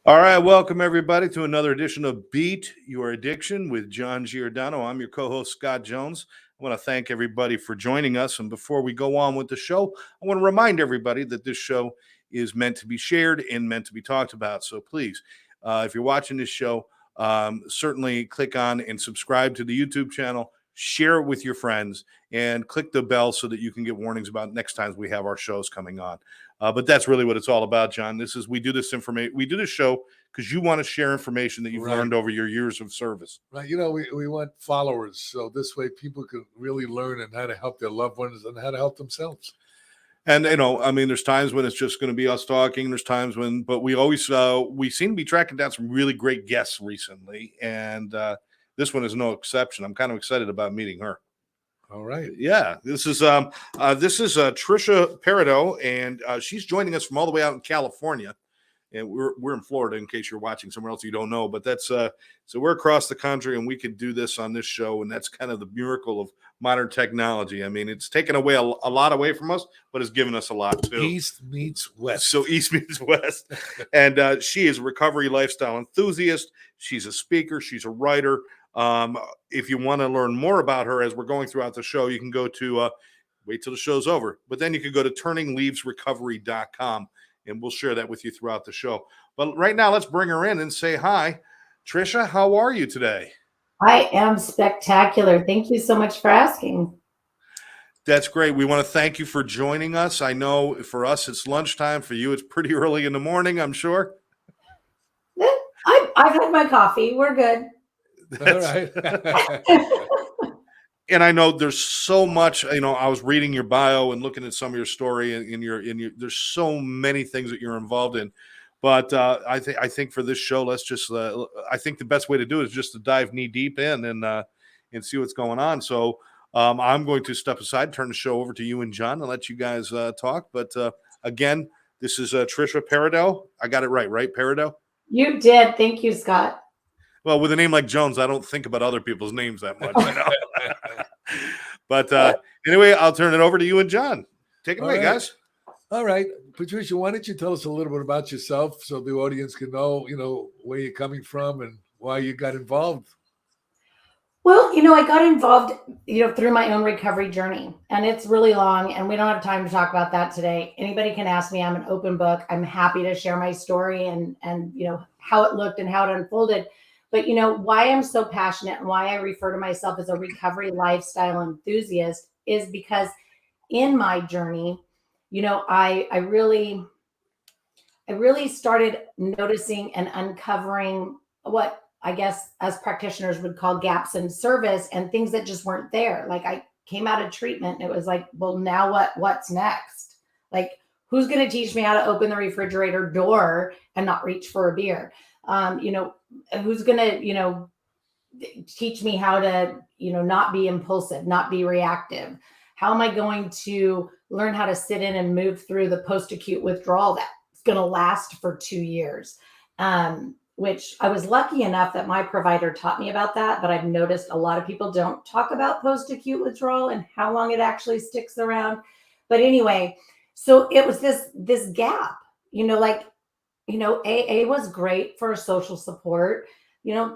All right, welcome everybody to another edition of Beat Your Addiction with John Giordano. I'm your co-host, Scott Jones. I want to thank everybody for joining us. And before we go on with the show, I want to remind everybody that this show is meant to be shared and meant to be talked about. So please, if you're watching this show, certainly click on and subscribe to the YouTube channel, share it with your friends, and click the bell so that you can get warnings about next time we have our shows coming on. But that's really what it's all about, John. We do this show because you want to share information that you've learned over your years of service. Right. You know, we want followers. So this way people can really learn and how to help their loved ones and how to help themselves. And, there's times when it's just going to be us talking. There's times when, but we always, we seem to be tracking down some really great guests recently. And this one is no exception. I'm kind of excited about meeting her. All right. Yeah, this is Tricia Parido, and she's joining us from all the way out in California, and we're in Florida. In case you're watching somewhere else you don't know, but that's so we're across the country, and we could do this on this show, and that's kind of the miracle of modern technology. I mean, it's taken away a lot away from us, but it's given us a lot too. East meets West. So East meets West, and she is a recovery lifestyle enthusiast. She's a speaker. She's a writer. If you want to learn more about her as we're going throughout the show, you can go to wait till the show's over, but then you can go to turningleavesrecovery.com and we'll share that with you throughout the show. But right now, let's bring her in and say hi. Tricia, how are you today? I am spectacular. Thank you so much for asking. That's great. We want to thank you for joining us. I know for us, it's lunchtime. For you, it's pretty early in the morning, I'm sure. I've had my coffee. We're good. All right. And I know there's so much, I was reading your bio and looking at some of your story and there's so many things that you're involved in, but I think for this show, let's just, I think the best way to do it is just to dive knee deep in and see what's going on. So I'm going to step aside, turn the show over to you and John and let you guys talk. But again, this is Tricia Parido. I got it right? Parido? You did. Thank you, Scott. Well, with a name like Jones, I don't think about other people's names that much. But anyway, I'll turn it over to you and John. Take it away, guys. All right. Patricia, why don't you tell us a little bit about yourself so the audience can know, where you're coming from and why you got involved? Well, I got involved, through my own recovery journey, and it's really long, and we don't have time to talk about that today. Anybody can ask me. I'm an open book. I'm happy to share my story and how it looked and how it unfolded. But, why I'm so passionate and why I refer to myself as a recovery lifestyle enthusiast is because in my journey, I really started noticing and uncovering what I guess as practitioners would call gaps in service and things that just weren't there. Like I came out of treatment and it was like, well, now what's next? Like, who's going to teach me how to open the refrigerator door and not reach for a beer? Who's going to, teach me how to, not be impulsive, not be reactive? How am I going to learn how to sit in and move through the post-acute withdrawal that's going to last for 2 years? Which I was lucky enough that my provider taught me about that, but I've noticed a lot of people don't talk about post-acute withdrawal and how long it actually sticks around. But anyway, so it was this gap, AA was great for social support.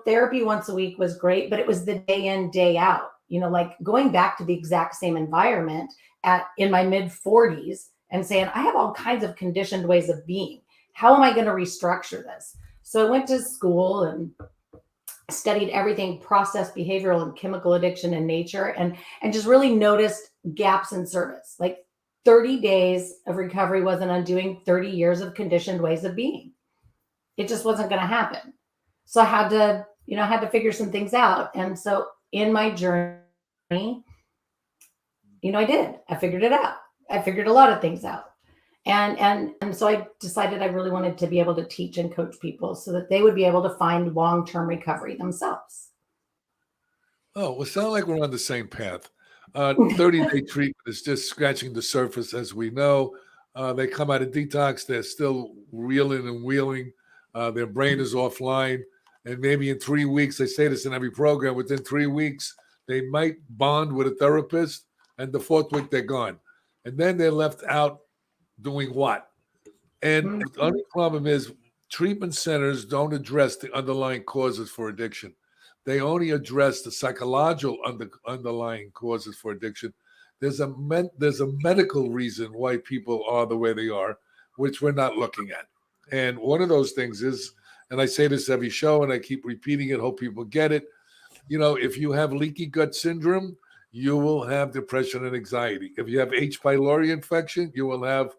Therapy once a week was great, but it was the day in, day out, like going back to the exact same environment in my mid 40s and saying, I have all kinds of conditioned ways of being. How am I going to restructure this? So I went to school and studied everything, process, behavioral, and chemical addiction and nature, and just really noticed gaps in service. Like 30 days of recovery wasn't undoing 30 years of conditioned ways of being. It just wasn't going to happen. So I had to figure some things out. And so in my journey, I did. I figured it out. I figured a lot of things out. And so I decided I really wanted to be able to teach and coach people so that they would be able to find long-term recovery themselves. Oh, well, sound like we're on the same path. 30-day treatment is just scratching the surface, as we know. They come out of detox. They're still reeling and wheeling. Their brain is offline. And maybe in 3 weeks, they say this in every program, within 3 weeks, they might bond with a therapist, and the 4th week, they're gone. And then they're left out doing what? And the only problem is treatment centers don't address the underlying causes for addiction. They only address the psychological underlying causes for addiction. There's a medical reason why people are the way they are, which we're not looking at. And one of those things is, and I say this every show and I keep repeating it, hope people get it. If you have leaky gut syndrome, you will have depression and anxiety. If you have H. pylori infection, you will have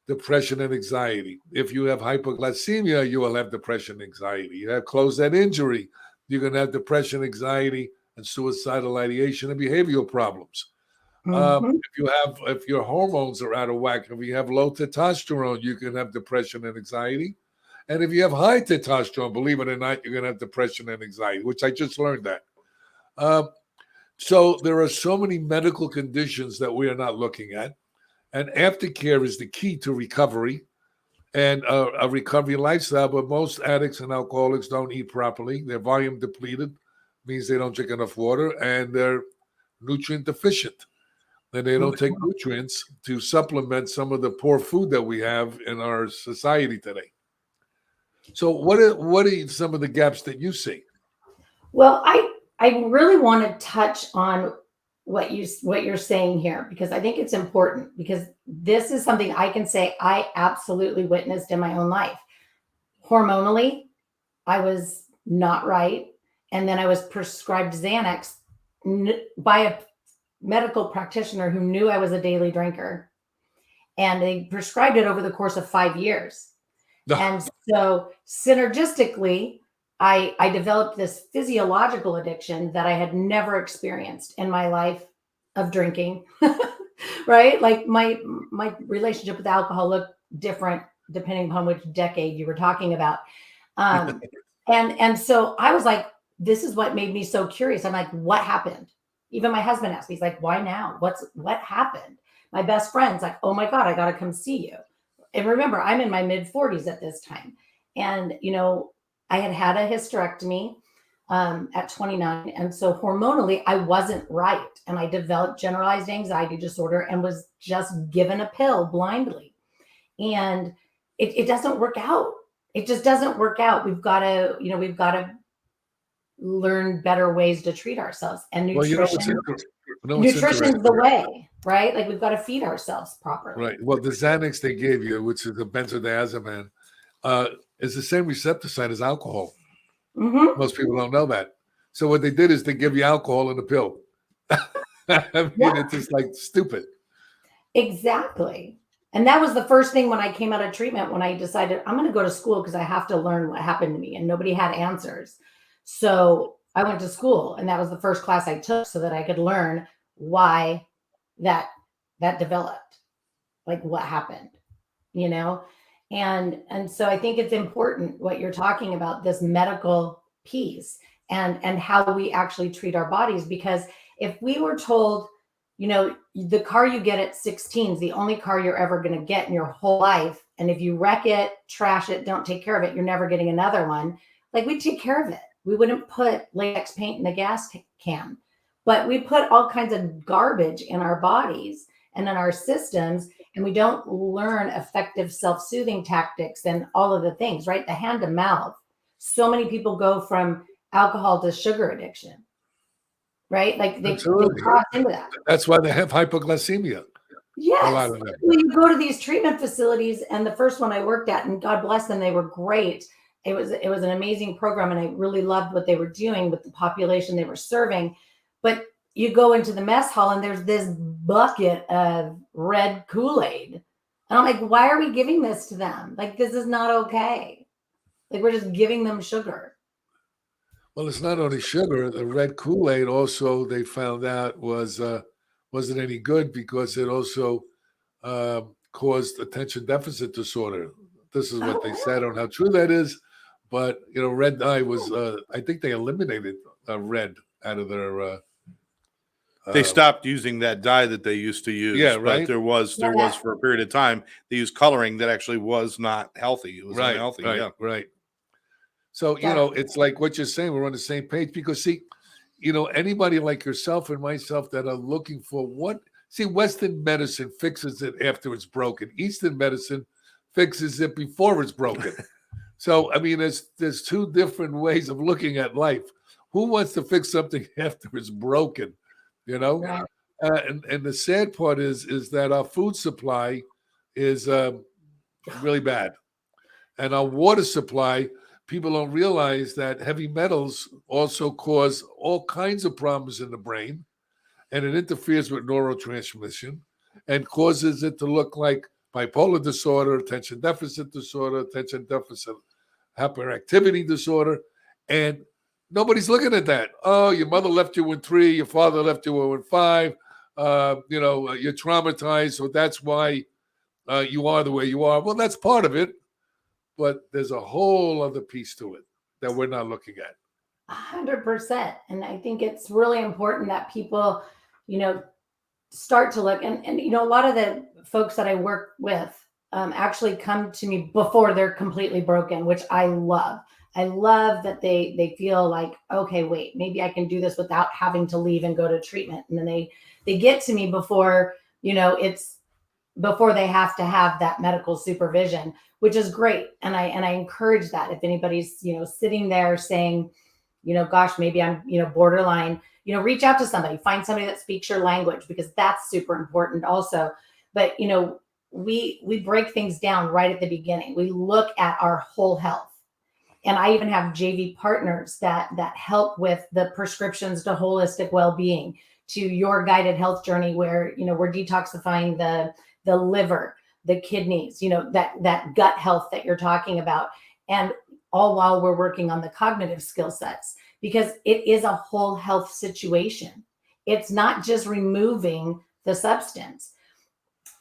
depression and anxiety. If you have hypoglycemia, you will have depression and anxiety. You have closed-end injury, you're going to have depression, anxiety, and suicidal ideation and behavioral problems. If your hormones are out of whack, if you have low testosterone, you can have depression and anxiety. And if you have high testosterone, believe it or not, you're going to have depression and anxiety, which I just learned that. So there are so many medical conditions that we are not looking at. And aftercare is the key to recovery and a recovery lifestyle. But most addicts and alcoholics don't eat properly. They're volume depleted, means they don't drink enough water, and they're nutrient deficient. And they don't take nutrients to supplement some of the poor food that we have in our society today. So what are some of the gaps that you see? Well, I really want to touch on what you're saying here, because I think it's important, because this is something I can say I absolutely witnessed in my own life. Hormonally, I was not right. And then I was prescribed Xanax by a medical practitioner who knew I was a daily drinker. And they prescribed it over the course of 5 years. And so synergistically, I developed this physiological addiction that I had never experienced in my life of drinking, right? Like my relationship with alcohol looked different depending upon which decade you were talking about. And so I was like, this is what made me so curious. I'm like, what happened? Even my husband asked me, he's like, why now? What happened? My best friend's like, oh my God, I got to come see you. And remember, I'm in my mid 40s at this time. And, I had a hysterectomy at 29. And so hormonally, I wasn't right. And I developed generalized anxiety disorder and was just given a pill blindly. And it doesn't work out. It just doesn't work out. We've got to learn better ways to treat ourselves. And nutrition, nutrition is the way, right? Like we've got to feed ourselves properly. Right. Well, the Xanax they gave you, which is the benzodiazepine, is the same receptor site as alcohol. Mm-hmm. Most people don't know that. So what they did is they give you alcohol in a pill. It's just like stupid. Exactly. And that was the first thing when I came out of treatment, when I decided I'm going to go to school because I have to learn what happened to me, and nobody had answers. So I went to school, and that was the first class I took so that I could learn why that developed, like what happened, And so I think it's important what you're talking about, this medical piece and how we actually treat our bodies. Because if we were told, the car you get at 16 is the only car you're ever going to get in your whole life. And if you wreck it, trash it, don't take care of it, you're never getting another one. Like we'd take care of it. We wouldn't put latex paint in the gas can, but we put all kinds of garbage in our bodies and in our systems. And we don't learn effective self-soothing tactics and all of the things, right? The hand to mouth. So many people go from alcohol to sugar addiction, right? Like they cross into that. That's why they have hypoglycemia. Yes. A lot of them. Well, you go to these treatment facilities, and the first one I worked at, and God bless them, they were great. It was an amazing program, and I really loved what they were doing with the population they were serving. But you go into the mess hall and there's this bucket of red Kool-Aid. And I'm like, why are we giving this to them? Like, this is not okay. Like, we're just giving them sugar. Well, it's not only sugar. The red Kool-Aid also, they found out wasn't any good because it also caused attention deficit disorder. This is what they said. I don't know how true that is. But, red dye was, I think they eliminated red out of their... they stopped using that dye that they used to use. Yeah, right. But there was for a period of time, they used coloring that actually was not healthy. It was unhealthy. Right, yeah. Right. So, it's like what you're saying. We're on the same page because, see, anybody like yourself and myself that are looking for Western medicine fixes it after it's broken. Eastern medicine fixes it before it's broken. So, I mean, there's two different ways of looking at life. Who wants to fix something after it's broken? You know, Right. and the sad part is that our food supply is really bad, and our water supply. People don't realize that heavy metals also cause all kinds of problems in the brain, and it interferes with neurotransmission and causes it to look like bipolar disorder, attention deficit disorder, attention deficit hyperactivity disorder, and nobody's looking at that. Oh, your mother left you when 3, your father left you when 5. You're traumatized, so that's why you are the way you are. Well, that's part of it, but there's a whole other piece to it that we're not looking at. 100%. And I think it's really important that people, start to look. And a lot of the folks that I work with actually come to me before they're completely broken, which I love. I love that they feel like, okay, wait, maybe I can do this without having to leave and go to treatment. And then they get to me before, it's before they have to have that medical supervision, which is great. And I encourage that if anybody's, sitting there saying, gosh, maybe I'm, borderline, reach out to somebody, find somebody that speaks your language, because that's super important also. But, we break things down right at the beginning. We look at our whole health. And I even have JV partners that help with the prescriptions to holistic well-being, to your guided health journey, where, we're detoxifying the liver, the kidneys, that gut health that you're talking about. And all while we're working on the cognitive skill sets, because it is a whole health situation. It's not just removing the substance.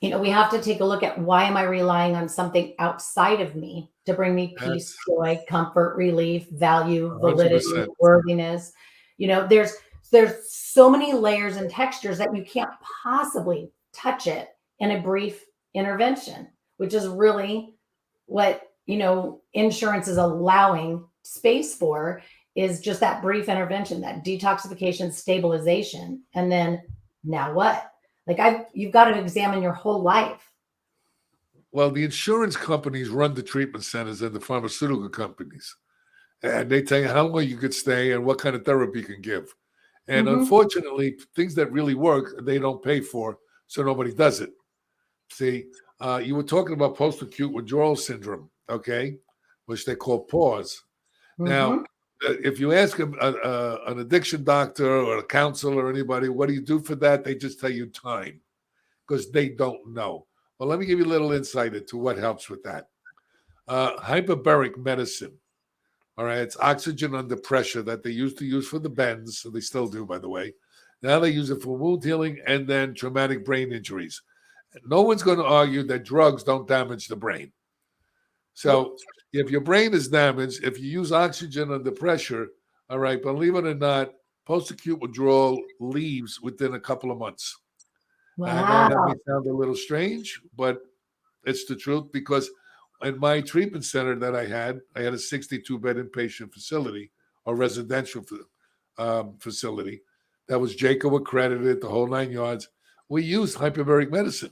We have to take a look at, why am I relying on something outside of me to bring me peace, joy, comfort, relief, value, validity, 100%. worthiness? There's so many layers and textures that you can't possibly touch it in a brief intervention, which is really what, insurance is allowing space for, is just that brief intervention, that detoxification, stabilization. And then now what? You've got to examine your whole life. Well, the insurance companies run the treatment centers and the pharmaceutical companies, and they tell you how long you could stay and what kind of therapy you can give. And unfortunately, things that really work, they don't pay for, so nobody does it. See, you were talking about post-acute withdrawal syndrome, okay, which they call PAWS. Now, if you ask an addiction doctor or a counselor or anybody, what do you do for that? They just tell you time, because they don't know. Well, let me give you a little insight into what helps with that. Hyperbaric medicine. All right, it's oxygen under pressure that they used to use for the bends, so they still do, by the way. Now they use it for wound healing and then traumatic brain injuries. No one's going to argue that drugs don't damage the brain. So if your brain is damaged, if you use oxygen under pressure, all right, believe it or not, post-acute withdrawal leaves within a couple of months. Wow. I know that may sound a little strange, but it's the truth, because in my treatment center that I had a 62-bed inpatient facility, or residential facility that was JACO accredited, the whole 9 yards. We used hyperbaric medicine,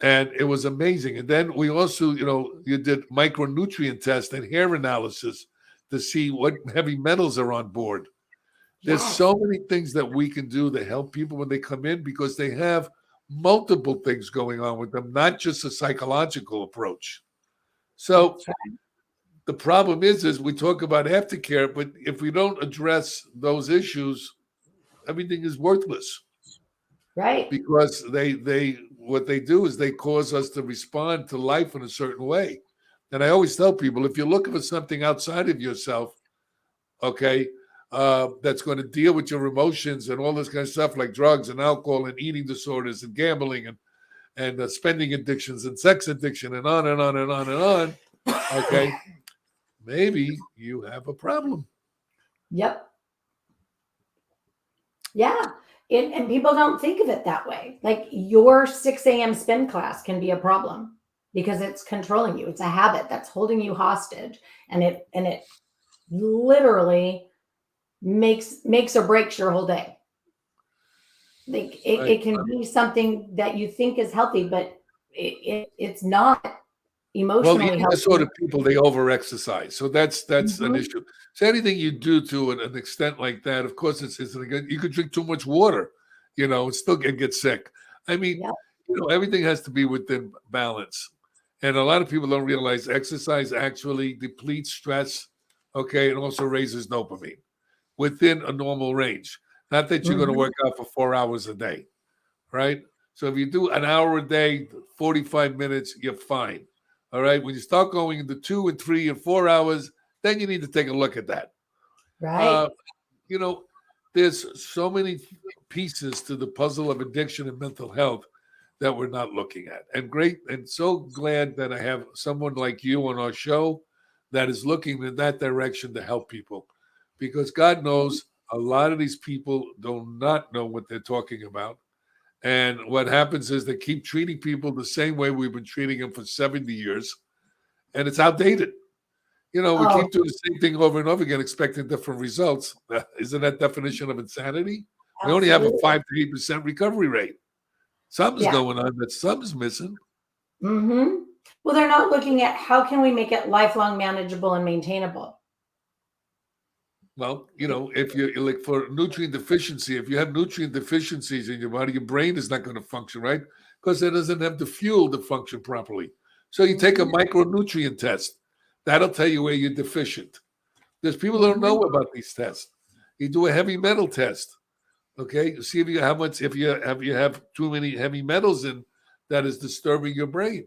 and it was amazing. And then we also, you did micronutrient tests and hair analysis to see what heavy metals are on board. There's so many things that we can do to help people when they come in, because they have multiple things going on with them, not just a psychological approach. So the problem is we talk about aftercare, but if we don't address those issues, everything is worthless. Right. Because what they do is they cause us to respond to life in a certain way. And I always tell people, if you're looking for something outside of yourself, okay, that's going to deal with your emotions and all this kind of stuff, like drugs and alcohol and eating disorders and gambling and spending addictions and sex addiction and on and on and on and on, okay, maybe you have a problem. Yep. Yeah. And people don't think of it that way. Like, your 6 a.m. spin class can be a problem because it's controlling you. It's a habit that's holding you hostage. And it literally makes or breaks your whole day. Like it can be something that you think is healthy, but it's not. emotionally the healthy. sort of people, they over-exercise. So that's an Mhm. issue. So anything you do to an extent like that, of course, it's you could drink too much water, and still get sick. I mean, Yep. everything has to be within balance. And a lot of people don't realize exercise actually depletes stress, okay, and also raises dopamine within a normal range. Not that you're going to Mhm. work out for 4 hours a day, right? So if you do an hour a day, 45 minutes, you're fine. All right. When you start going into 2 and 3 and 4 hours, then you need to take a look at that. Right. You know, there's so many pieces to the puzzle of addiction and mental health that we're not looking at. And great, and so glad that I have someone like you on our show that is looking in that direction to help people. Because God knows a lot of these people do not know what they're talking about. And what happens is they keep treating people the same way we've been treating them for 70 years, and it's outdated. We Oh, keep doing the same thing over and over again, expecting different results. Isn't that definition of insanity? We only have a absolutely. 5 to 8% recovery rate. Something's Yeah. going on, but something's missing. Mm-hmm. Well, they're not looking at how can we make it lifelong manageable and maintainable. Well, if you like for nutrient deficiency, if you have nutrient deficiencies in your body, your brain is not going to function right because it doesn't have the fuel to function properly. So you take a Mhm. micronutrient test. That'll tell you where you're deficient. There's people that don't Mhm. know about these tests. You do a heavy metal test. Okay, see if you have too many heavy metals in that is disturbing your brain.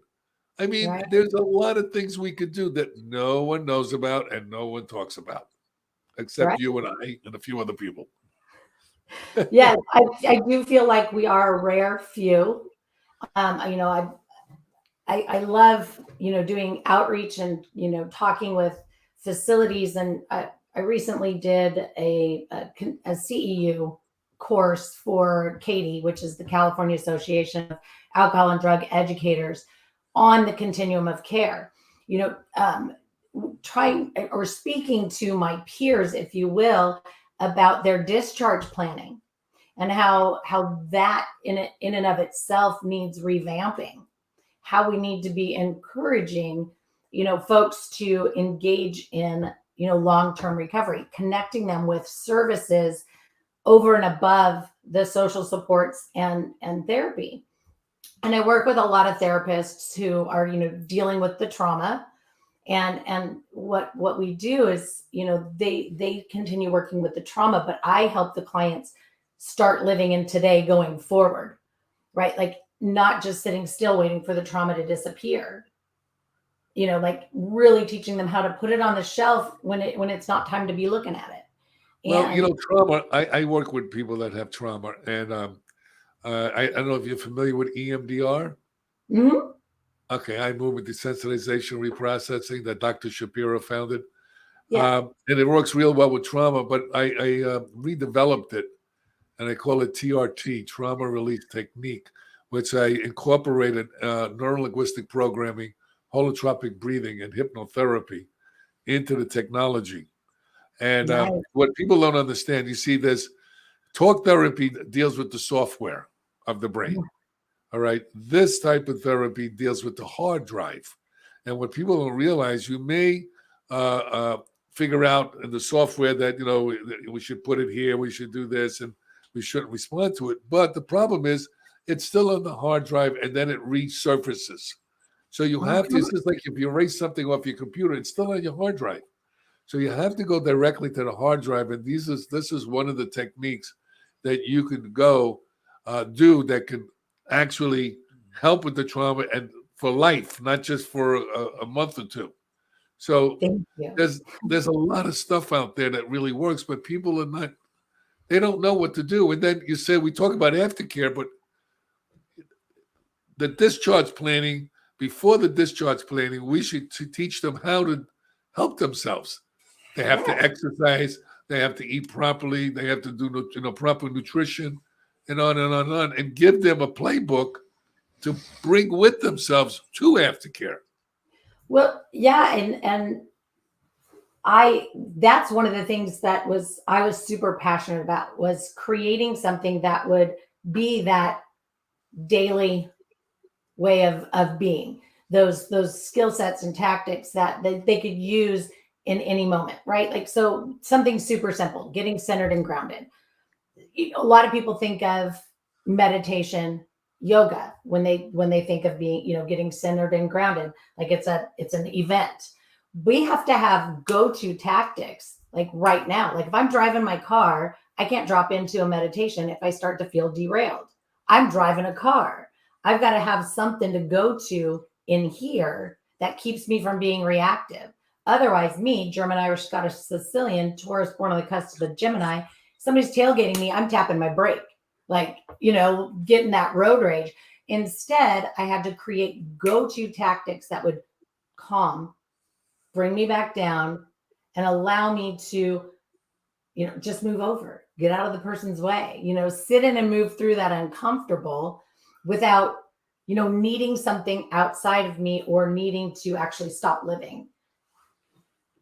I mean, Right. there's a lot of things we could do that no one knows about and no one talks about, except Right. you and I and a few other people. Yes, I do feel like we are a rare few. I love, doing outreach and, talking with facilities. And I recently did a CEU course for CATIE, which is the California Association of Alcohol and Drug Educators, on the continuum of care. Trying or speaking to my peers, if you will, about their discharge planning and how that in and of itself needs revamping, how we need to be encouraging folks to engage in long-term recovery, connecting them with services over and above the social supports and therapy. And I work with a lot of therapists who are dealing with the trauma, and what we do is they continue working with the trauma, but I help the clients start living in today going forward, right? Like not just sitting still waiting for the trauma to disappear, like really teaching them how to put it on the shelf when it's not time to be looking at it. Well, And trauma. I work with people that have trauma, and I don't know if you're familiar with EMDR. mhm, Okay, eye movement desensitization reprocessing that Dr. Shapiro founded. yeah, And it works real well with trauma, but I redeveloped it and I call it TRT, Trauma Release Technique, which I incorporated neurolinguistic programming, holotropic breathing, and hypnotherapy into the technology. And nice, what people don't understand, you see, there's talk therapy that deals with the software of the brain. All right. This type of therapy deals with the hard drive. And what people don't realize, you may figure out in the software that, we should put it here, we should do this, and we shouldn't respond to it. But the problem is it's still on the hard drive and then it resurfaces. So you have to, mhm, it's just like if you erase something off your computer, it's still on your hard drive. So you have to go directly to the hard drive. And this is one of the techniques that you can go do that can actually help with the trauma and for life, not just for a month or two. So thank you. there's a lot of stuff out there that really works, but people are not, they don't know what to do. And then you say we talk about aftercare, but the discharge planning, before the discharge planning, we should teach them how to help themselves. They have to Yeah. exercise, they have to eat properly, they have to do proper nutrition, and on and on and on, and give them a playbook to bring with themselves to aftercare. Well, yeah, and that's one of the things that I was super passionate about, was creating something that would be that daily way of being, those skill sets and tactics that they could use in any moment, right? Like, so something super simple, getting centered and grounded. A lot of people think of meditation, yoga when they think of being, getting centered and grounded, like it's an event. We have to have go-to tactics, like right now. Like if I'm driving my car, I can't drop into a meditation if I start to feel derailed. I'm driving a car. I've got to have something to go to in here that keeps me from being reactive. Otherwise, me, German, Irish, Scottish, Sicilian, Taurus, born on the cusp of Gemini, somebody's tailgating me, I'm tapping my brake, like, getting that road rage. Instead, I had to create go-to tactics that would calm, bring me back down, and allow me to, just move over, get out of the person's way, sit in and move through that uncomfortable without, needing something outside of me or needing to actually stop living.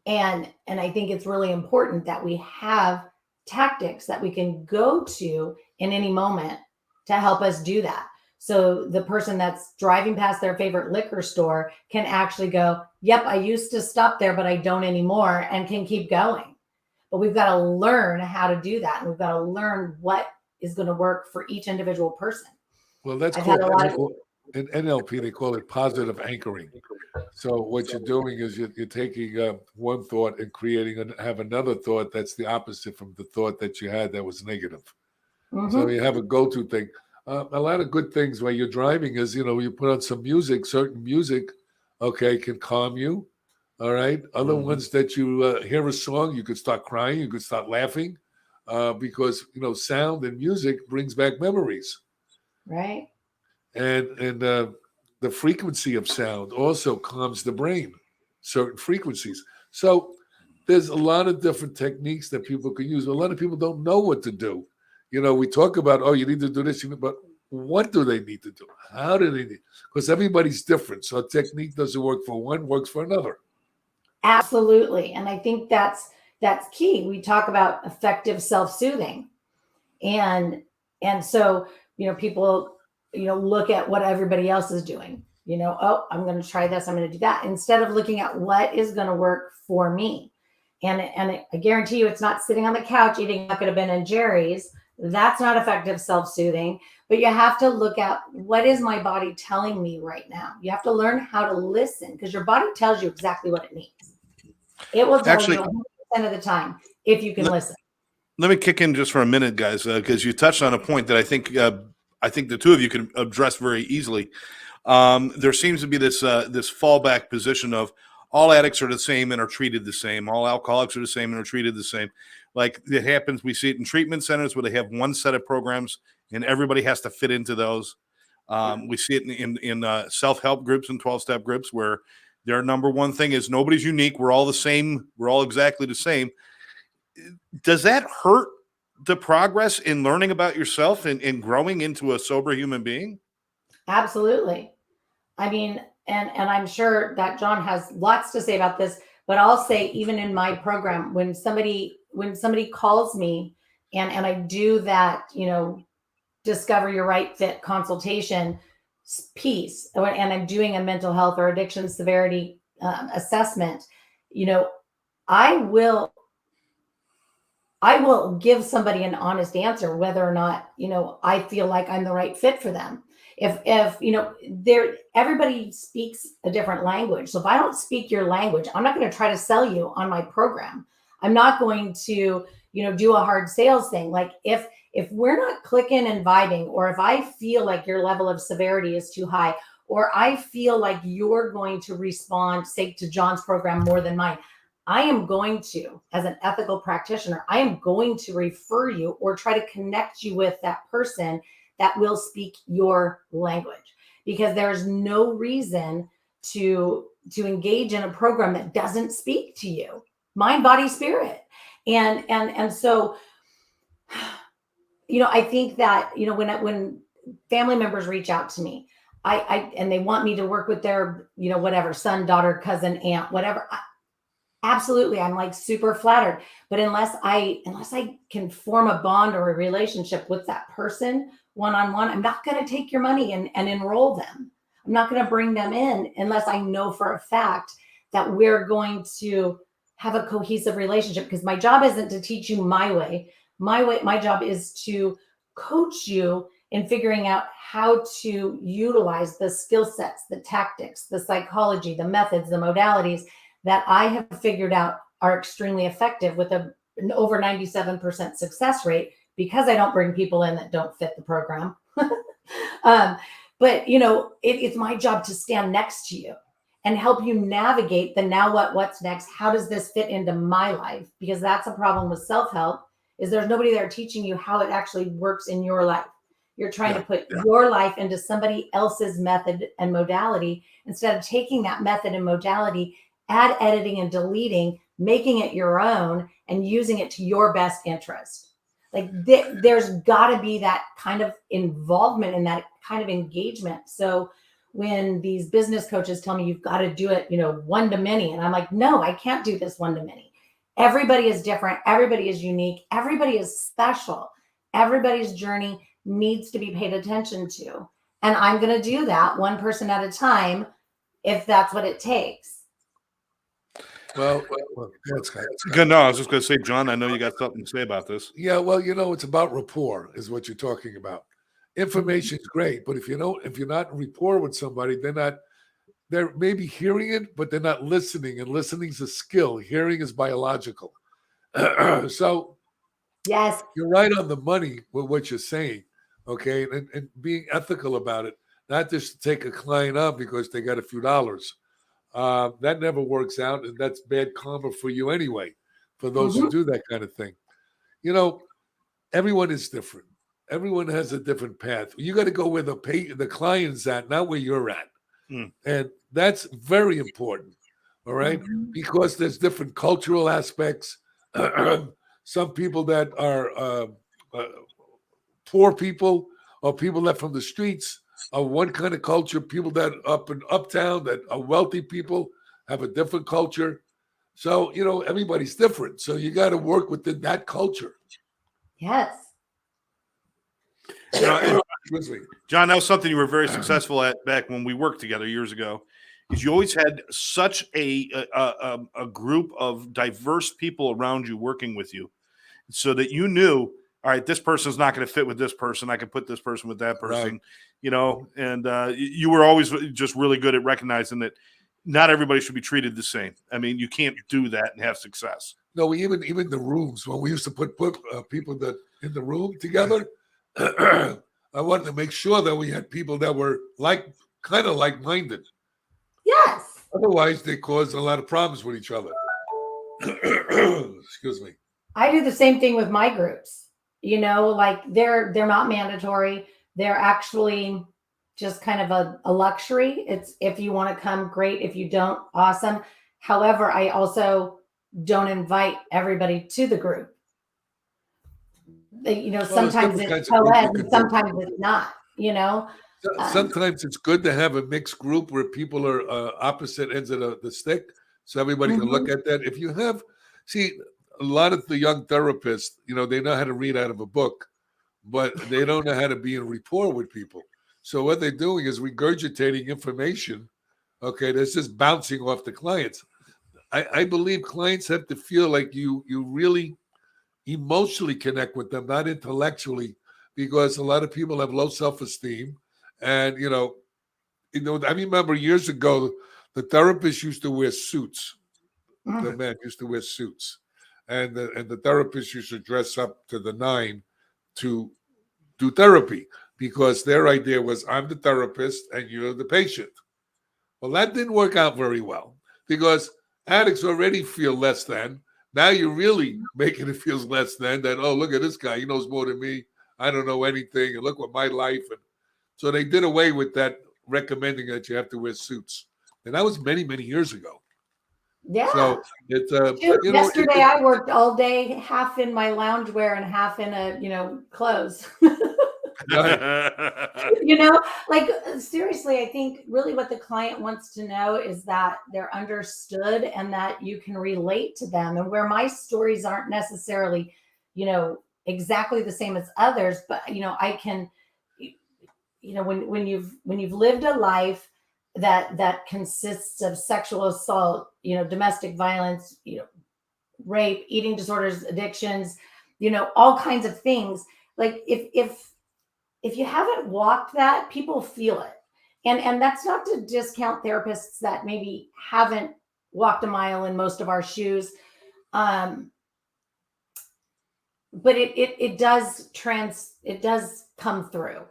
And I think it's really important that we have tactics that we can go to in any moment to help us do that. So the person that's driving past their favorite liquor store can actually go, yep, I used to stop there, but I don't anymore, and can keep going. But we've got to learn how to do that. And we've got to learn what is going to work for each individual person. Well, that's called, in NLP, they call it positive anchoring. So what you're doing is you're taking one thought and have another thought that's the opposite from the thought that you had that was negative. Mm-hmm. So you have a go-to thing. A lot of good things while you're driving is, you put on some music, certain music, okay, can calm you. All right. Other ones that you hear a song, you could start crying, you could start laughing because, sound and music brings back memories. Right. And the frequency of sound also calms the brain, certain frequencies. So there's a lot of different techniques that people can use. A lot of people don't know what to do. We talk about, you need to do this, but what do they need to do? How do they need? Because everybody's different. So a technique doesn't work for one, works for another. Absolutely. And I think that's key. We talk about effective self-soothing. And so, people, look at what everybody else is doing, I'm going to try this, I'm going to do that, instead of looking at what is going to work for me. And I guarantee you, it's not sitting on the couch eating bucket of Ben and Jerry's. That's not effective self-soothing. But you have to look at, what is my body telling me right now? You have to learn how to listen, because your body tells you exactly what it needs. It will tell you 100% of the time if you can listen. Let me kick in just for a minute, guys, because you touched on a point that I think the two of you can address very easily. There seems to be this fallback position of all addicts are the same and are treated the same. All alcoholics are the same and are treated the same. Like it happens, we see it in treatment centers where they have one set of programs and everybody has to fit into those. We see it in self-help groups and 12-step groups where their number one thing is nobody's unique. We're all the same. We're all exactly the same. Does that hurt the progress in learning about yourself and growing into a sober human being? Absolutely. I mean, and I'm sure that John has lots to say about this, but I'll say, even in my program, when somebody calls me and I do that, discover your right fit consultation piece, and I'm doing a mental health or addiction severity assessment, I will give somebody an honest answer whether or not, I feel like I'm the right fit for them. If everybody speaks a different language. So if I don't speak your language, I'm not going to try to sell you on my program. I'm not going to, do a hard sales thing. Like if we're not clicking and vibing, or if I feel like your level of severity is too high, or I feel like you're going to respond, say, to John's program more than mine, I am going to, as an ethical practitioner, I am going to refer you or try to connect you with that person that will speak your language, because there's no reason to engage in a program that doesn't speak to you, mind, body, spirit. And so, I think that, when family members reach out to me, and they want me to work with their, whatever, son, daughter, cousin, aunt, whatever, absolutely, I'm like super flattered. But unless I can form a bond or a relationship with that person one-on-one, I'm not going to take your money and enroll them. I'm not going to bring them in unless I know for a fact that we're going to have a cohesive relationship, because my job isn't to teach you my way. My job is to coach you in figuring out how to utilize the skill sets, the tactics, the psychology, the methods, the modalities that I have figured out are extremely effective with an over 97% success rate, because I don't bring people in that don't fit the program. But it's my job to stand next to you and help you navigate the now what's next. How does this fit into my life? Because that's a problem with self-help, is there's nobody there teaching you how it actually works in your life. You're trying to put your life into somebody else's method and modality instead of taking that method and modality, editing and deleting, making it your own and using it to your best interest. Like there's got to be that kind of involvement and that kind of engagement. So when these business coaches tell me you've got to do it, one to many, and I'm like, no, I can't do this one to many. Everybody is different. Everybody is unique. Everybody is special. Everybody's journey needs to be paid attention to. And I'm going to do that one person at a time, if that's what it takes. Well, that's Good. No, I was just going to say, John, I know you got something to say about this. Yeah, well, it's about rapport is what you're talking about. Information is great, but if you're not in rapport with somebody, they're maybe hearing it, but they're not listening. And listening is a skill. Hearing is biological. So yes, you're right on the money with what you're saying. Okay. And being ethical about it, not just to take a client on because they got a few dollars. That never works out. And that's bad karma for you anyway, for those who do that kind of thing. Everyone is different. Everyone has a different path. You got to go where the client's at, not where you're at. And that's very important. All right. Because there's different cultural aspects. Some people that are poor people or people that from the streets are one kind of culture. People that up and uptown that are wealthy people have a different culture. So, everybody's different. So you got to work within that culture. Yes. John, that was something you were very successful at back when we worked together years ago, is you always had such a group of diverse people around you working with you, so that you knew, all right, this person's not going to fit with this person. I can put this person with that person, and you were always just really good at recognizing that not everybody should be treated the same. I mean, you can't do that and have success. No, even the rooms, when we used to put people that in the room together, I wanted to make sure that we had people that were kind of like-minded. Yes. Otherwise, they cause a lot of problems with each other. Excuse me. I do the same thing with my groups. They're not mandatory. They're actually just kind of a luxury. It's, if you want to come, great. If you don't, awesome. However, I also don't invite everybody to the group. Sometimes it's co-ed and sometimes it's not, Sometimes it's good to have a mixed group where people are opposite ends of the stick, so everybody can look at that. If you have, a lot of the young therapists, they know how to read out of a book, but they don't know how to be in rapport with people. So what they're doing is regurgitating information, okay, that's just bouncing off the clients. I believe clients have to feel like you really emotionally connect with them, not intellectually, because a lot of people have low self-esteem. And, I remember years ago, the therapists used to wear suits. The men used to wear suits. And the therapists used to dress up to the nine to do therapy, because their idea was, I'm the therapist and you're the patient. Well, that didn't work out very well, because addicts already feel less than. Now you're really making it feel less than that. Oh, look at this guy. He knows more than me. I don't know anything. And look what my life. And so they did away with that, recommending that you have to wear suits. And that was many, many years ago. Yeah. So it's yesterday I worked all day, half in my loungewear and half in clothes. Seriously, I think really what the client wants to know is that they're understood and that you can relate to them, and where my stories aren't necessarily, exactly the same as others, but I can, when you've lived a life that consists of sexual assault, domestic violence, rape, eating disorders, addictions, all kinds of things. Like if you haven't walked that, people feel it. And that's not to discount therapists that maybe haven't walked a mile in most of our shoes. But it does come through,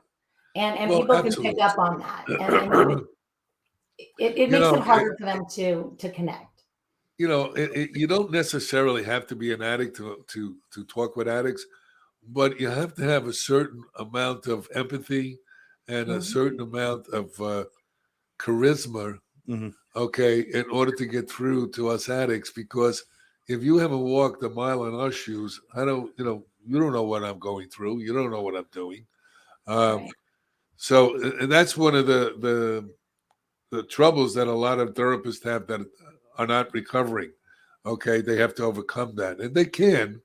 and Well, people can absolutely. pick up on that. And it makes it harder for them to connect. You don't necessarily have to be an addict to talk with addicts, but you have to have a certain amount of empathy and a certain amount of charisma, okay, in order to get through to us addicts. Because if you haven't walked a mile in our shoes, you don't know what I'm going through. You don't know what I'm doing. Right. So, and that's one of the troubles that a lot of therapists have that are not recovering. Okay, they have to overcome that, and they can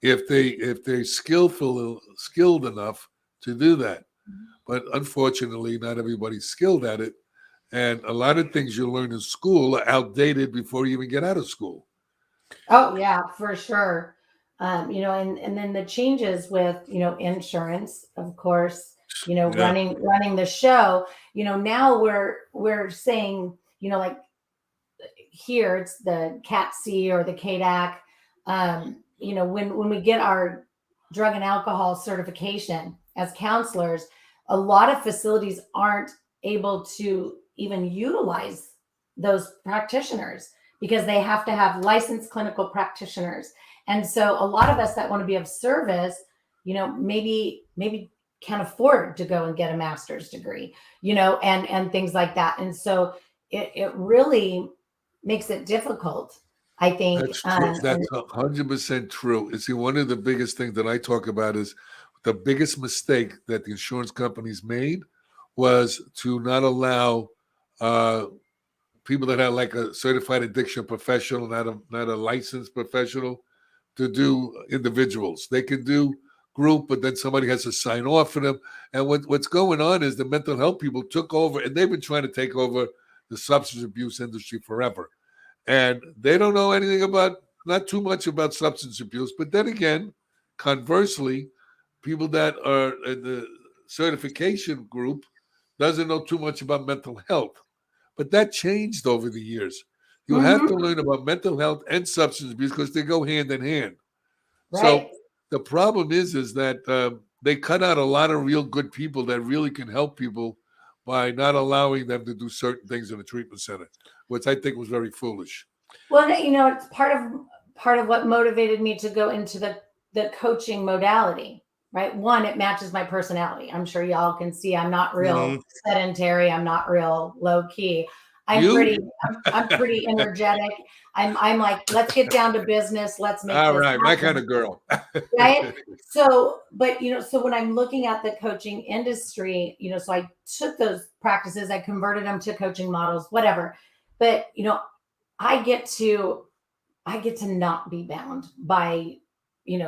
if they're skilled enough to do that. But unfortunately, not everybody's skilled at it, and a lot of things you learn in school are outdated before you even get out of school. Oh yeah, for sure. And then the changes with insurance, of course, running the show. Now we're saying, like here it's the CAT-C or the CADAC. When we get our drug and alcohol certification as counselors, a lot of facilities aren't able to even utilize those practitioners because they have to have licensed clinical practitioners. And so a lot of us that want to be of service, maybe can't afford to go and get a master's degree, and things like that. And so it really makes it difficult, I think. That's true. That's 100% true. You see, one of the biggest things that I talk about is the biggest mistake that the insurance companies made was to not allow people that had like a certified addiction professional, not a licensed professional, to do individuals. They can do group, but then somebody has to sign off for them. And what's going on is the mental health people took over, and they've been trying to take over the substance abuse industry forever. And they don't know anything not too much about substance abuse. But then again, conversely, people that are in the certification group doesn't know too much about mental health. But that changed over the years. You have to learn about mental health and substance abuse because they go hand in hand. Right. So the problem is that they cut out a lot of real good people that really can help people by not allowing them to do certain things in a treatment center, which I think was very foolish. Well, it's part of what motivated me to go into the coaching modality, right? One, it matches my personality. I'm sure y'all can see I'm not real sedentary. I'm not real low key. I'm pretty energetic. I'm like, let's get down to business. Let's make all this right, happen. my kind of girl. Right. So when I'm looking at the coaching industry, so I took those practices, I converted them to coaching models, whatever. But, I get to not be bound by,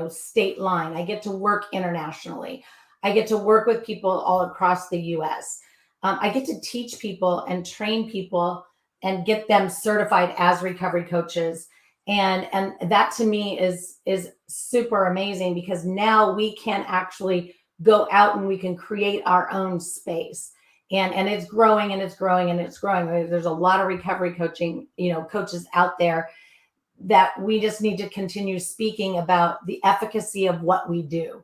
state line. I get to work internationally. I get to work with people all across the US. I get to teach people and train people and get them certified as recovery coaches. And that to me is super amazing because now we can actually go out and we can create our own space. And it's growing and it's growing and it's growing. There's a lot of recovery coaching, coaches out there that we just need to continue speaking about the efficacy of what we do.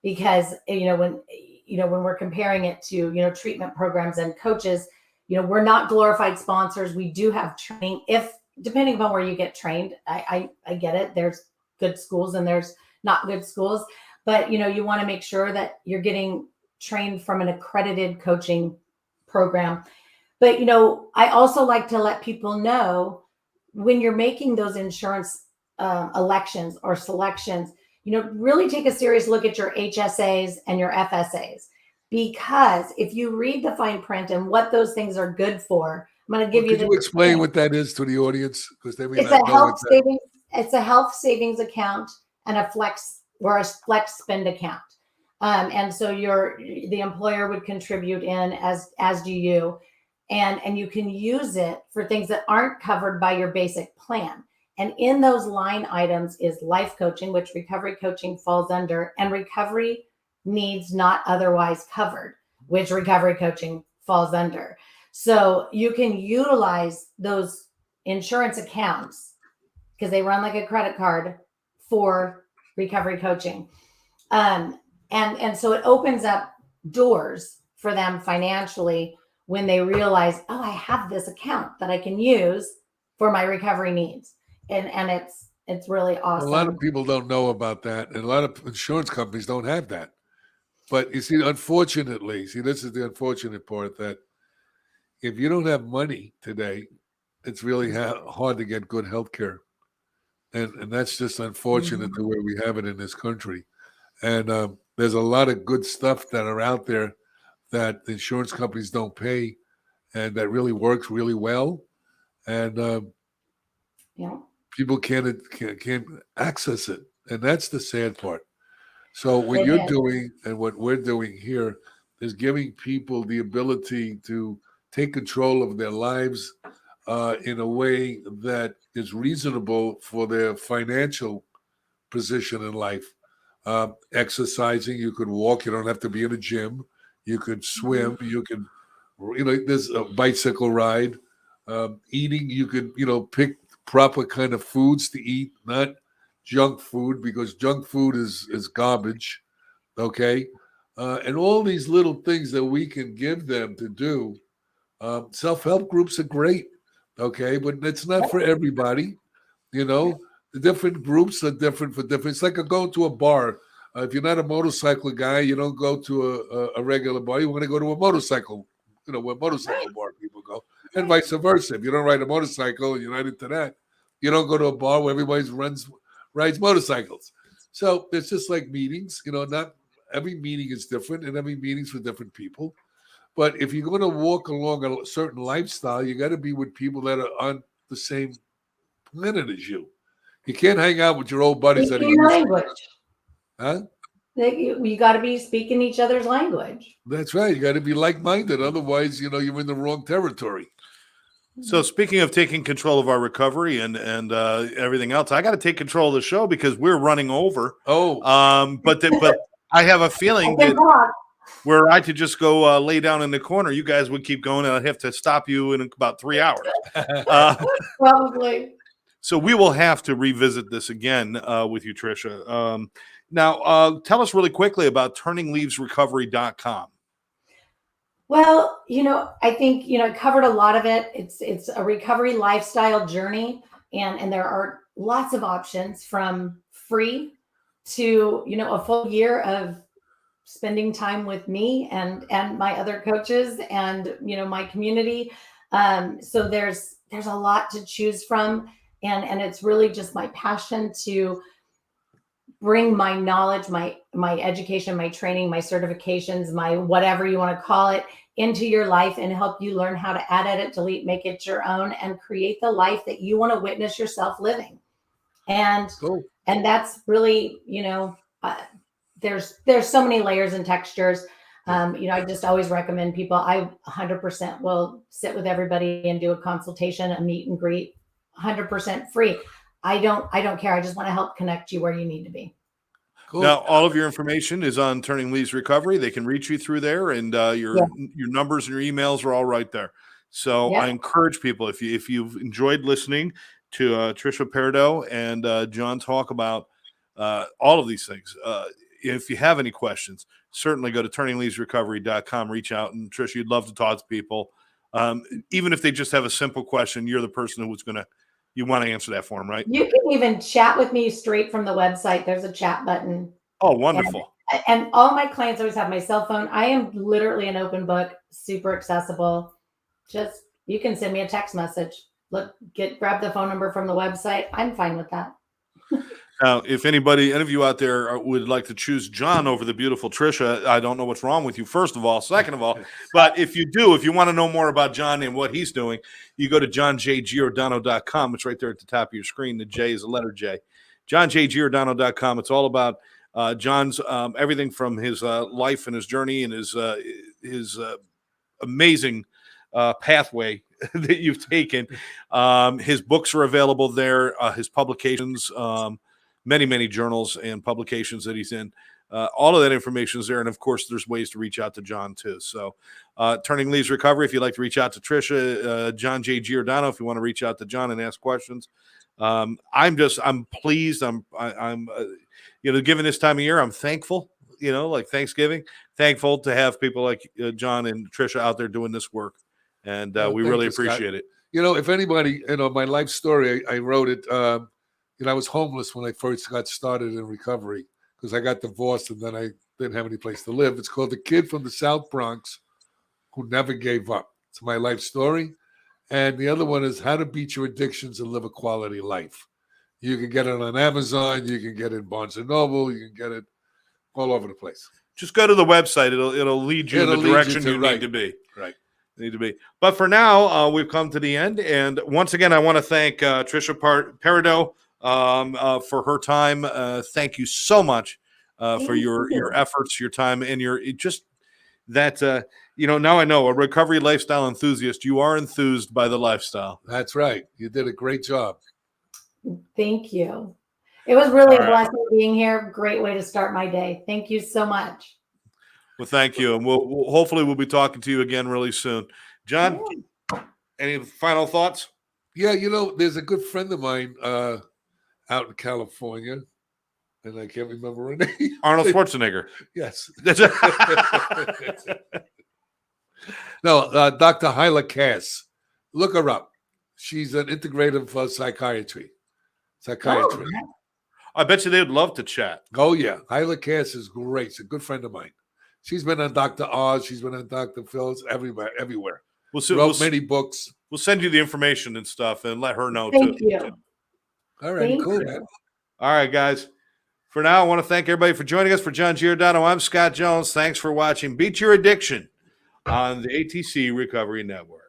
Because, when we're comparing it to, treatment programs and coaches, we're not glorified sponsors. We do have training depending upon where you get trained. I get it. There's good schools and there's not good schools, but, you want to make sure that you're getting trained from an accredited coaching program. But, I also like to let people know when you're making those insurance elections or selections, really take a serious look at your HSAs and your FSAs, because if you read the fine print and what those things are good for, I'm going to give you. Could you explain what that is to the audience? Because they may It's not a know health savings. It's a health savings account and a flex spend account. And so the employer would contribute in as do you. and you can use it for things that aren't covered by your basic plan. And in those line items is life coaching, which recovery coaching falls under, and recovery needs not otherwise covered, which recovery coaching falls under. So you can utilize those insurance accounts because they run like a credit card for recovery coaching. And so it opens up doors for them financially when they realize, oh, I have this account that I can use for my recovery needs. And it's really awesome. A lot of people don't know about that, and a lot of insurance companies don't have that. But you see, unfortunately, this is the unfortunate part, that if you don't have money today, it's really hard to get good health care. And that's just unfortunate the way we have it in this country. And there's a lot of good stuff that are out there that the insurance companies don't pay, and that really works really well. And people can't access it. And that's the sad part. So what you're doing and what we're doing here is giving people the ability to take control of their lives in a way that is reasonable for their financial position in life. Exercising, you could walk, you don't have to be in a gym. You could swim, you can, there's a bicycle ride. Eating, you could, pick proper kind of foods to eat, not junk food, because junk food is garbage, okay? And all these little things that we can give them to do. Self-help groups are great, okay? But it's not for everybody, The different groups are different for different. It's like going to a bar. If you're not a motorcycle guy, you don't go to a regular bar. You want to go to a motorcycle, where motorcycle bar people go. And vice versa. If you don't ride a motorcycle and you're not into that, you don't go to a bar where everybody rides motorcycles. So it's just like meetings. Not every meeting is different, and every meeting's for different people. But if you're going to walk along a certain lifestyle, you got to be with people that are on the same planet as you. You can't hang out with your old buddies that are your language. Huh? You got to be speaking each other's language. That's right. You got to be like-minded. Otherwise, you're in the wrong territory. So speaking of taking control of our recovery and everything else, I got to take control of the show because we're running over. But I have a feeling that were I to just go lay down in the corner, you guys would keep going, and I'd have to stop you in about 3 hours. Probably. So we will have to revisit this again with you, Tricia. Now, tell us really quickly about turningleavesrecovery.com. Well, I think, I covered a lot of it. It's a recovery lifestyle journey. And there are lots of options from free to, a full year of spending time with me and my other coaches and, my community. So there's a lot to choose from. And it's really just my passion to bring my knowledge, my education, my training, my certifications, my whatever you want to call it, into your life and help you learn how to add, edit, delete, make it your own, and create the life that you want to witness yourself living. And and that's really, there's so many layers and textures. I just always recommend people. I 100% will sit with everybody and do a consultation, a meet and greet, 100% free. I don't care. I just want to help connect you where you need to be. Cool. Now, all of your information is on Turning Leaves Recovery. They can reach you through there, and your numbers and your emails are all right there. So I encourage people, if you've enjoyed listening to Tricia Parido and John talk about all of these things, if you have any questions, certainly go to turningleavesrecovery.com, reach out, and Tricia, you'd love to talk to people. Even if they just have a simple question, you're the person who's you want to answer that for them, right? You can even chat with me straight from the website. There's a chat button. Oh, wonderful. And all my clients always have my cell phone. I am literally an open book, super accessible. Just, you can send me a text message. Grab the phone number from the website. I'm fine with that. Now, if any of you out there would like to choose John over the beautiful Tricia, I don't know what's wrong with you, first of all. Second of all, but if you want to know more about John and what he's doing, you go to johnjgiordano.com. It's right there at the top of your screen. The J is a letter J. johnjgiordano.com. It's all about John's everything from his life and his journey and his amazing pathway that you've taken. His books are available there, his publications, many journals and publications that he's in. All of that information is there. And of course, there's ways to reach out to John too. So Turning Leaves Recovery, if you'd like to reach out to Tricia, John J. Giordano, if you want to reach out to John and ask questions. I'm pleased. I'm given this time of year, I'm thankful, like Thanksgiving, thankful to have people like John and Tricia out there doing this work. And we really appreciate it. If anybody, my life story, I wrote it. I was homeless when I first got started in recovery because I got divorced and then I didn't have any place to live. It's called The Kid from the South Bronx Who Never Gave Up. It's my life story. And the other one is How to Beat Your Addictions and Live a Quality Life. You can get it on Amazon. You can get it in Barnes & Noble. You can get it all over the place. Just go to the website. It'll lead you in the direction you need to be. Right. Need to be. But for now, we've come to the end. And once again, I want to thank Tricia Parido for her time. Thank you so much for your efforts, your time, and now I know, a recovery lifestyle enthusiast. You are enthused by the lifestyle. That's right. You did a great job. Thank you. It was really a blessing being here. Great way to start my day. Thank you so much. Well, thank you. And hopefully we'll be talking to you again really soon. John, any final thoughts? Yeah, there's a good friend of mine out in California, and I can't remember her name. Arnold Schwarzenegger. Yes. No, Dr. Hyla Cass. Look her up. She's an integrative psychiatry. Oh, I bet you they'd love to chat. Oh, yeah. Hyla Cass is great. She's a good friend of mine. She's been on Dr. Oz. She's been on Dr. Phil's, everywhere. Wrote many books. We'll send you the information and stuff and let her know, Thank too. you. All right, cool, man. All right, guys. For now, I want to thank everybody for joining us. For John Giordano, I'm Scott Jones. Thanks for watching Beat Your Addiction on the ATC Recovery Network.